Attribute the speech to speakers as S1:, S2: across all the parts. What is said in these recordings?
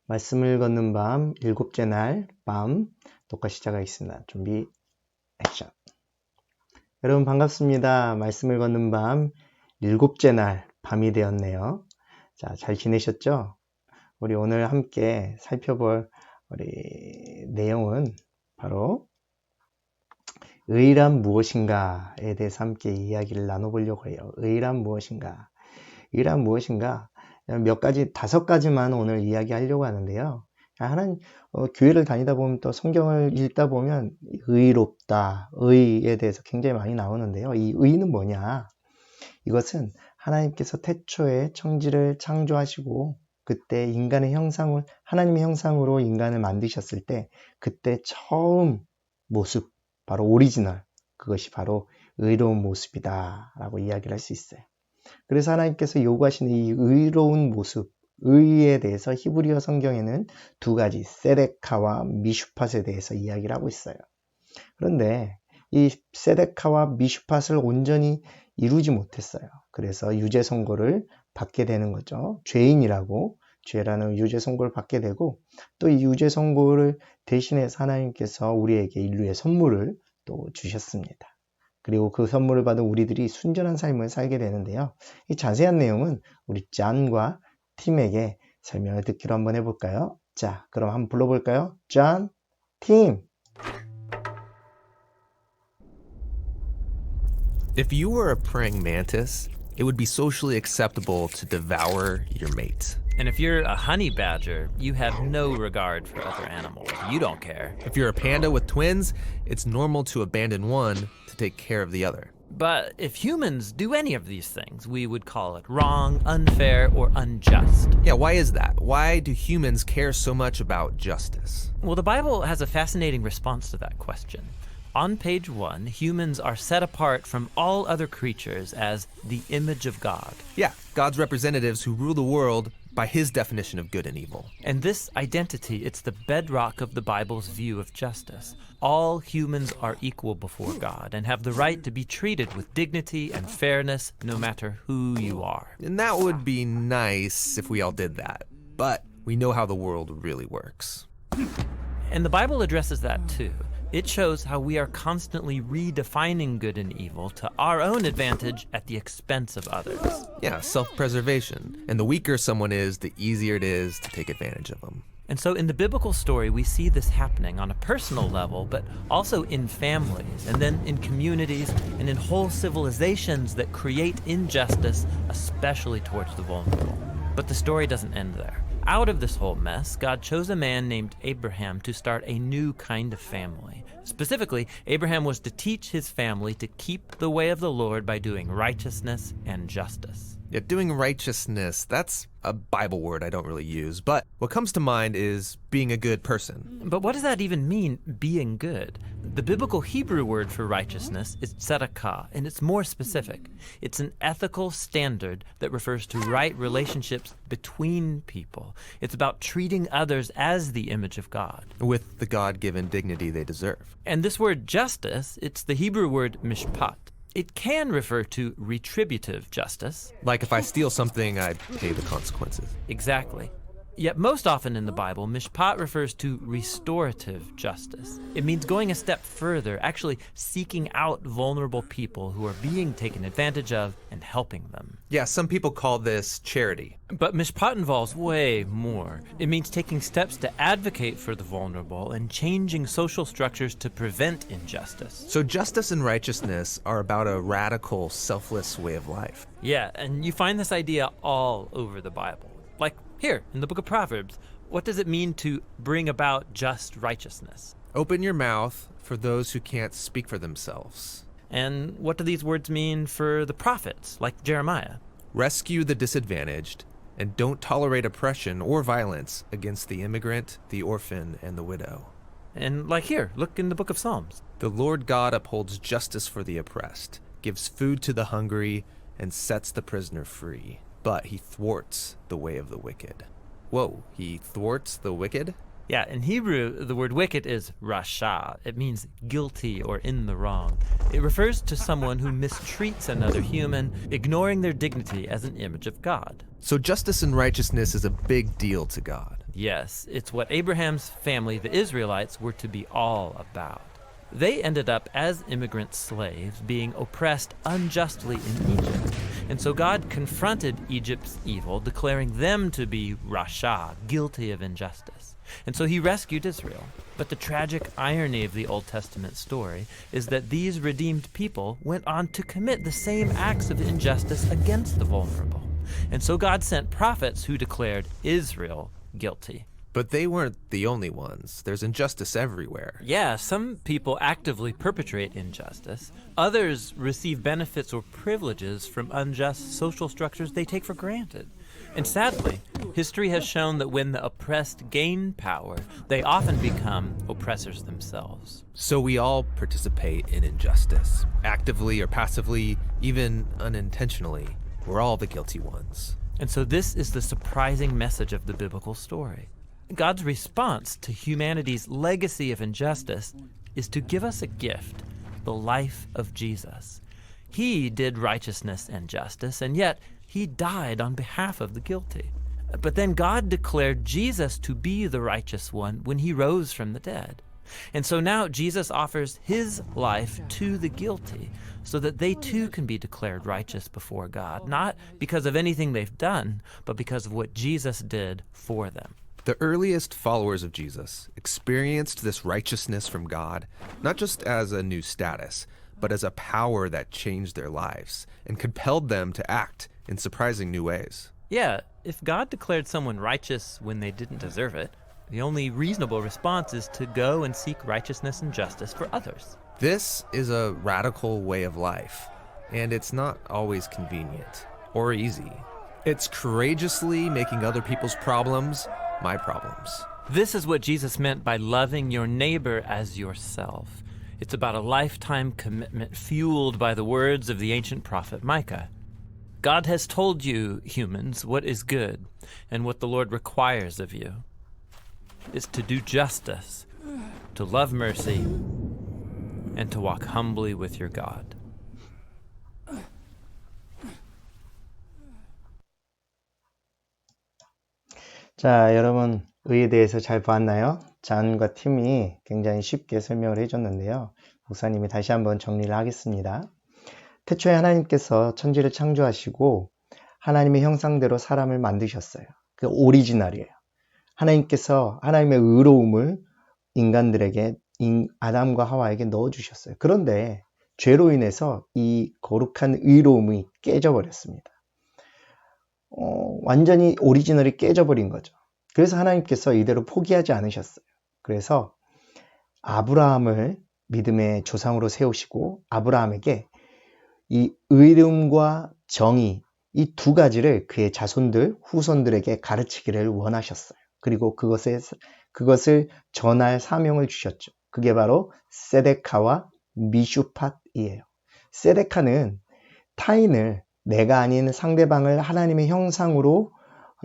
S1: 말씀을 걷는 밤 일곱째 날 밤 녹화 시작하겠습니다. 준비 액션. 여러분 반갑습니다. 말씀을 걷는 밤 일곱째 날 밤이 되었네요. 자, 잘 지내셨죠? 우리 오늘 함께 살펴볼 우리 내용은 바로 의란 무엇인가에 대해서 함께 이야기를 나눠보려고 해요. 의란 무엇인가? 의란 무엇인가? 몇 가지, 5가지만 오늘 이야기하려고 하는데요. 하나님, 교회를 다니다 보면 또 성경을 읽다 보면 의롭다, 의에 대해서 굉장히 많이 나오는데요. 이 의는 뭐냐? 이것은 하나님께서 태초에 천지를 창조하시고 그때 인간의 형상을, 하나님의 형상으로 인간을 만드셨을 때 그때 처음 모습, 바로 오리지널, 그것이 바로 의로운 모습이다 라고 이야기를 할 수 있어요. 그래서 하나님께서 요구하시는 이 의로운 모습, 의에 대해서 히브리어 성경에는 2가지, 세데카와 미슈팟에 대해서 이야기를 하고 있어요. 그런데 이 세데카와 미슈팟을 온전히 이루지 못했어요. 그래서 유죄 선고를 받게 되는 거죠. 죄인이라고, 죄라는 유죄 선고를 받게 되고, 또 이 유죄 선고를 대신해서 하나님께서 우리에게 인류의 선물을 또 주셨습니다. 그리고 그 선물을 받은 우리들이 순전한 삶을 살게 되는데요. 이 자세한 내용은 우리 존과 팀에게 설명을 듣기로 한번 해볼까요? 자, 그럼 한번 불러볼까요? 존, 팀!
S2: If you were a praying mantis, it would be socially acceptable to devour your mate.
S3: And if you're a honey badger, you have no regard for other animals. You don't care.
S2: If you're a panda with twins, it's normal to abandon one to take care of the other.
S3: But if humans do any of these things, we would call it wrong, unfair, or unjust.
S2: Yeah, why is that? Why do humans care so much about justice?
S3: Well, the Bible has a fascinating response to that question. On page 1, humans are set apart from all other creatures as the image of God.
S2: Yeah, God's representatives who rule the world by his definition of good and evil.
S3: And this identity, it's the bedrock of the Bible's view of justice. All humans are equal before God and have the right to be treated with dignity and fairness no matter who you are.
S2: And that would be nice if we all did that. But we know how the world really works.
S3: And the Bible addresses that too. It shows how we are constantly redefining good and evil to our own advantage at the expense of others.
S2: Yeah, self-preservation. And the weaker someone is, the easier it is to take advantage of them.
S3: And so in the biblical story, we see this happening on a personal level, but also in families, and then in communities, and in whole civilizations that create injustice, especially towards the vulnerable. But the story doesn't end there. Out of this whole mess, God chose a man named Abraham to start a new kind of family. Specifically, Abraham was to teach his family to keep the way of the Lord by doing righteousness and justice.
S2: Yeah, doing righteousness, that's a Bible word I don't really use, but what comes to mind is being a good person.
S3: But what does that even mean, being good? The biblical Hebrew word for righteousness is tzedakah, and it's more specific. It's an ethical standard that refers to right relationships between people. It's about treating others as the image of God.
S2: With the God-given dignity they deserve.
S3: And this word justice, it's the Hebrew word mishpat. It can refer to retributive justice.
S2: Like if I steal something, I pay the consequences.
S3: Exactly. Yet most often in the Bible, mishpat refers to restorative justice. It means going a step further, actually seeking out vulnerable people who are being taken advantage of and helping them.
S2: Yeah, some people call this charity.
S3: But mishpat involves way more. It means taking steps to advocate for the vulnerable and changing social structures to prevent injustice.
S2: So justice and righteousness are about a radical, selfless way of life.
S3: Yeah, and you find this idea all over the Bible. Like here, in the book of Proverbs, what does it mean to bring about just righteousness?
S2: Open your mouth for those who can't speak for themselves.
S3: And what do these words mean for the prophets, like Jeremiah?
S2: Rescue the disadvantaged, and don't tolerate oppression or violence against the immigrant, the orphan, and the widow.
S3: And like here, look in the book of Psalms.
S2: The Lord God upholds justice for the oppressed, gives food to the hungry, and sets the prisoner free. But he thwarts the way of the wicked. Whoa, he thwarts the wicked?
S3: Yeah, in Hebrew, the word wicked is rasha. It means guilty or in the wrong. It refers to someone who mistreats another human, ignoring their dignity as an image of God.
S2: So justice and righteousness is a big deal to God.
S3: Yes, it's what Abraham's family, the Israelites, were to be all about. They ended up as immigrant slaves being oppressed unjustly in Egypt. And so God confronted Egypt's evil, declaring them to be Rasha, guilty of injustice. And so he rescued Israel. But the tragic irony of the Old Testament story is that these redeemed people went on to commit the same acts of injustice against the vulnerable. And so God sent prophets who declared Israel guilty.
S2: But they weren't the only ones. There's injustice everywhere.
S3: Yeah, some people actively perpetrate injustice. Others receive benefits or privileges from unjust social structures they take for granted. And sadly, history has shown that when the oppressed gain power, they often become oppressors themselves.
S2: So we all participate in injustice, actively or passively, even unintentionally. We're all the guilty ones.
S3: And so this is the surprising message of the biblical story. God's response to humanity's legacy of injustice is to give us a gift, the life of Jesus. He did righteousness and justice, and yet he died on behalf of the guilty. But then God declared Jesus to be the righteous one when he rose from the dead. And so now Jesus offers his life to the guilty so that they too can be declared righteous before God, not because of anything they've done, but because of what Jesus did for them.
S2: The earliest followers of Jesus experienced this righteousness from God, not just as a new status, but as a power that changed their lives and compelled them to act in surprising new ways.
S3: Yeah, if God declared someone righteous when they didn't deserve it, the only reasonable response is to go and seek righteousness and justice for others.
S2: This is a radical way of life, and it's not always convenient or easy. It's courageously making other people's problems my problems.
S3: This is what Jesus meant by loving your neighbor as yourself. It's about a lifetime commitment fueled by the words of the ancient prophet Micah. God has told you, humans, what is good, and what the Lord requires of you is to do justice, to love mercy, and to walk humbly with your God.
S1: 자, 여러분, 의에 대해서 잘 보았나요? 잔과 팀이 굉장히 쉽게 설명을 해줬는데요. 목사님이 다시 한번 정리를 하겠습니다. 태초에 하나님께서 천지를 창조하시고 하나님의 형상대로 사람을 만드셨어요. 그 오리지널이에요. 하나님께서 하나님의 의로움을 인간들에게, 아담과 하와에게 넣어주셨어요. 그런데 죄로 인해서 이 거룩한 의로움이 깨져버렸습니다. 완전히 오리지널이 깨져버린 거죠. 그래서 하나님께서 이대로 포기하지 않으셨어요. 그래서 아브라함을 믿음의 조상으로 세우시고 아브라함에게 이 의로움과 정의, 이 두 가지를 그의 자손들, 후손들에게 가르치기를 원하셨어요. 그리고 그것을 전할 사명을 주셨죠. 그게 바로 세데카와 미슈팟이에요. 세데카는 타인을, 내가 아닌 상대방을 하나님의 형상으로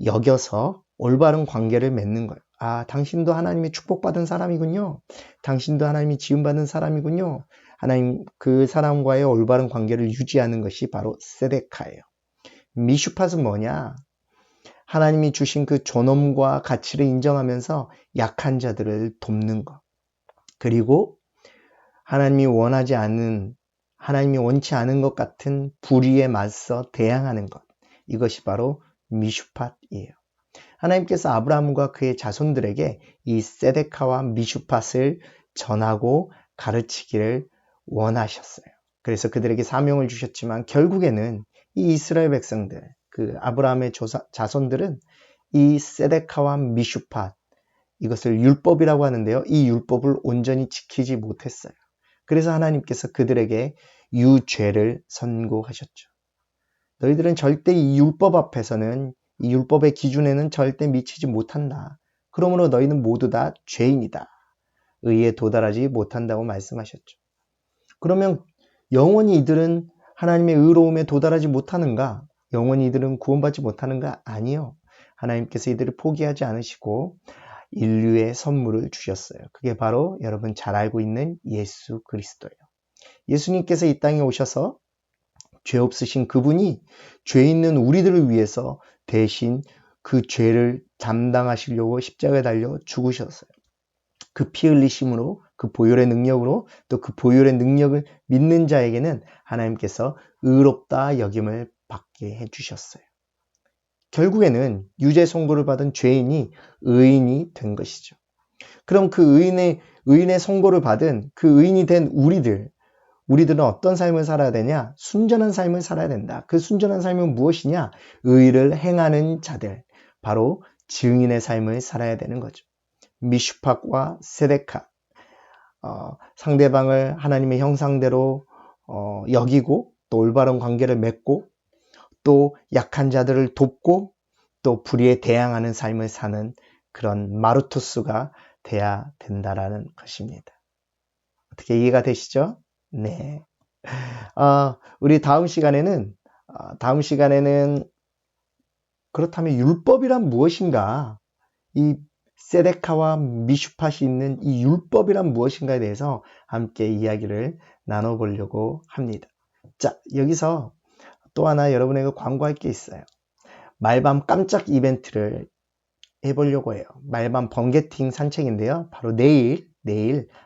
S1: 여겨서 올바른 관계를 맺는 거예요. 아, 당신도 하나님의 축복받은 사람이군요. 당신도 하나님이 지음받은 사람이군요. 하나님 그 사람과의 올바른 관계를 유지하는 것이 바로 세데카예요. 미슈팟은 뭐냐? 하나님이 주신 그 존엄과 가치를 인정하면서 약한 자들을 돕는 것. 그리고 하나님이 원치 않은 것 같은 불의에 맞서 대항하는 것. 이것이 바로 미슈팟이에요. 하나님께서 아브라함과 그의 자손들에게 이 세데카와 미슈팟을 전하고 가르치기를 원하셨어요. 그래서 그들에게 사명을 주셨지만 결국에는 이 이스라엘 백성들, 그 아브라함의 자손들은 이 세데카와 미슈팟, 이것을 율법이라고 하는데요. 이 율법을 온전히 지키지 못했어요. 그래서 하나님께서 그들에게 유죄를 선고하셨죠. 너희들은 절대 이 율법 앞에서는, 이 율법의 기준에는 절대 미치지 못한다. 그러므로 너희는 모두 다 죄인이다. 의에 도달하지 못한다고 말씀하셨죠. 그러면 영원히 이들은 하나님의 의로움에 도달하지 못하는가? 영원히 이들은 구원받지 못하는가? 아니요. 하나님께서 이들을 포기하지 않으시고 인류의 선물을 주셨어요. 그게 바로 여러분 잘 알고 있는 예수 그리스도예요. 예수님께서 이 땅에 오셔서 죄 없으신 그분이 죄 있는 우리들을 위해서 대신 그 죄를 담당하시려고 십자가에 달려 죽으셨어요. 그 피 흘리심으로, 그 보혈의 능력으로, 또 그 보혈의 능력을 믿는 자에게는 하나님께서 의롭다 여김을 받게 해주셨어요. 결국에는 유죄 선고를 받은 죄인이 의인이 된 것이죠. 그럼 그 의인의 선고를 받은 그 의인이 된 우리들은 어떤 삶을 살아야 되냐? 순전한 삶을 살아야 된다. 그 순전한 삶은 무엇이냐? 의를 행하는 자들, 바로 증인의 삶을 살아야 되는 거죠. 미슈팍과 세데카, 상대방을 하나님의 형상대로 여기고 또 올바른 관계를 맺고 또 약한 자들을 돕고 또 불의에 대항하는 삶을 사는 그런 마르투스가 돼야 된다라는 것입니다. 어떻게 이해가 되시죠? 네. 우리 다음 시간에는 그렇다면 율법이란 무엇인가? 이 세데카와 미슈팟이 있는 이 율법이란 무엇인가에 대해서 함께 이야기를 나눠보려고 합니다. 자, 여기서 또 하나 여러분에게 광고할 게 있어요. 말밤 깜짝 이벤트를 해보려고 해요. 말밤 번개팅 산책인데요. 바로 내일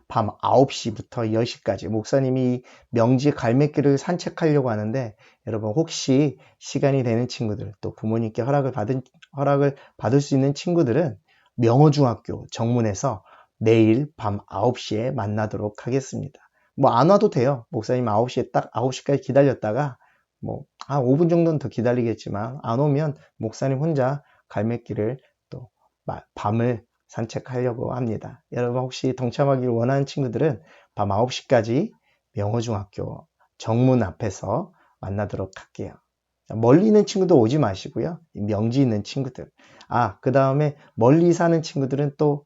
S1: 밤 9시부터 10시까지 목사님이 명지 갈매길을 산책하려고 하는데, 여러분 혹시 시간이 되는 친구들, 또 부모님께 허락을 받을 수 있는 친구들은 명호중학교 정문에서 내일 밤 9시에 만나도록 하겠습니다. 뭐 안 와도 돼요. 목사님 9시에 딱 9시까지 기다렸다가 한 5분 정도는 더 기다리겠지만 안 오면 목사님 혼자 갈매길을 또 밤을 산책하려고 합니다. 여러분 혹시 동참하기를 원하는 친구들은 밤 9시까지 명호중학교 정문 앞에서 만나도록 할게요. 멀리 있는 친구들 오지 마시고요. 명지 있는 친구들. 그 다음에 멀리 사는 친구들은 또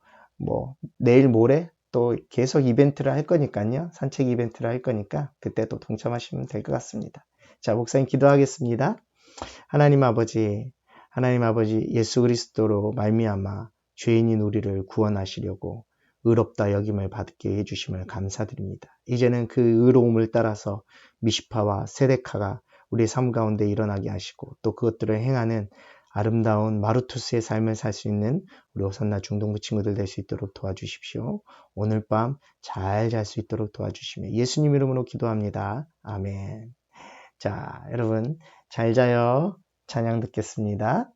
S1: 내일 모레 또 계속 이벤트를 할 거니까요. 산책 이벤트를 할 거니까 그때 또 동참하시면 될 것 같습니다. 자, 목사님 기도하겠습니다. 하나님 아버지 예수 그리스도로 말미암아 죄인인 우리를 구원하시려고 의롭다 여김을 받게 해주심을 감사드립니다. 이제는 그 의로움을 따라서 미슈파와 세데카가 우리 삶 가운데 일어나게 하시고 또 그것들을 행하는 아름다운 마르투스의 삶을 살 수 있는 우리 호산나 중동부 친구들 될 수 있도록 도와주십시오. 오늘 밤 잘 잘 수 있도록 도와주시며 예수님 이름으로 기도합니다. 아멘. 자, 여러분 잘 자요. 찬양 듣겠습니다.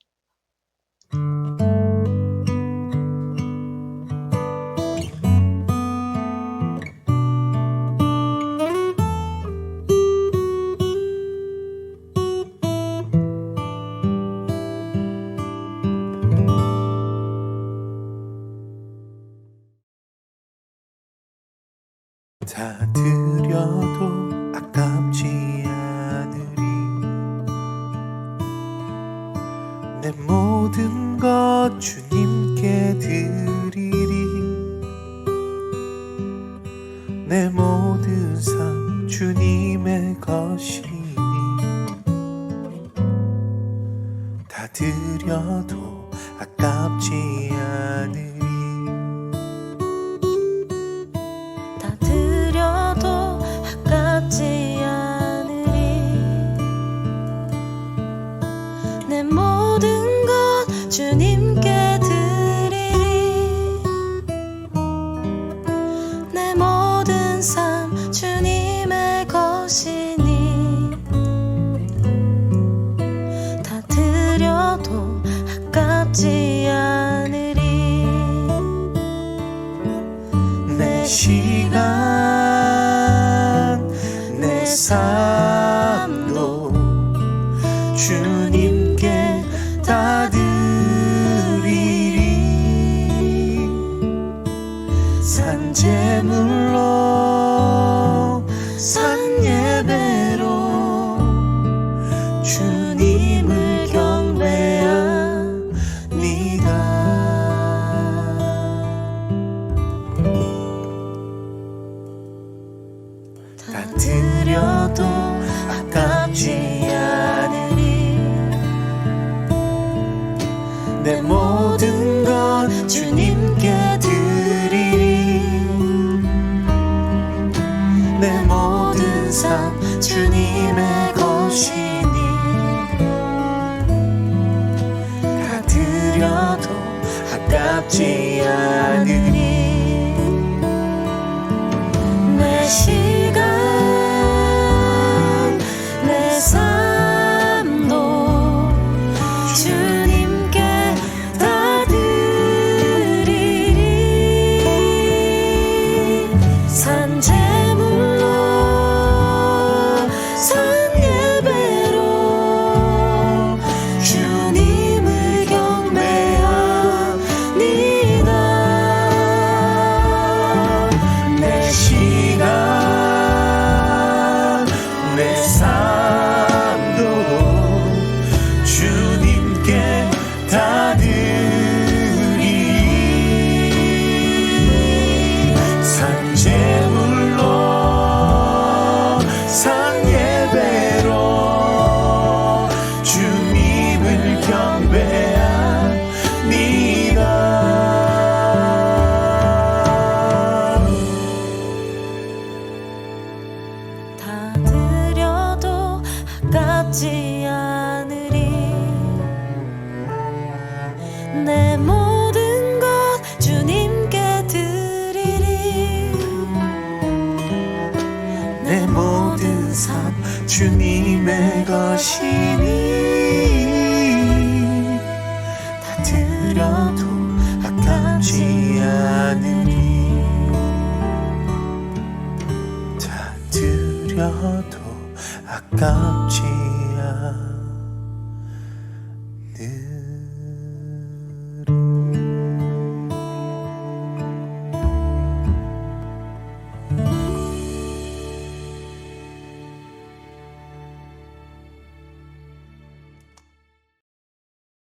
S4: 다 드려도 아깝지 않으리 내 모든 것 주님께 드리리 내 모든 삶 주님의 것이니 다 드려도 아깝지 않으리
S5: 주님께 드리리 내 모든 삶 주님의 것이니 다 드려도 아깝지 않으리
S4: 내 시간 내 삶도 주님께 다 산제물로 산예배로 주님을 경배합니다. 다 드려도 아깝지 않으리 내 모든 것 주님께 내 모든 삶 주님의 것이니 다 아깝지 않으리
S5: 내 시간 내 삶도 주님께 다 드리리 산재물로 산 예배로 주님을 경배합니다
S4: 내 시간 내 삶도 주님께 다 드리리 산제물로 산 예배로 주님을 경배합니다
S5: 다 드려도 아깝지 않으리 내 모든 것 주님께 드리리
S4: 내 모든 삶 주님의 것이니 다 드려도 아깝지 않으리 다 드려도 아깝지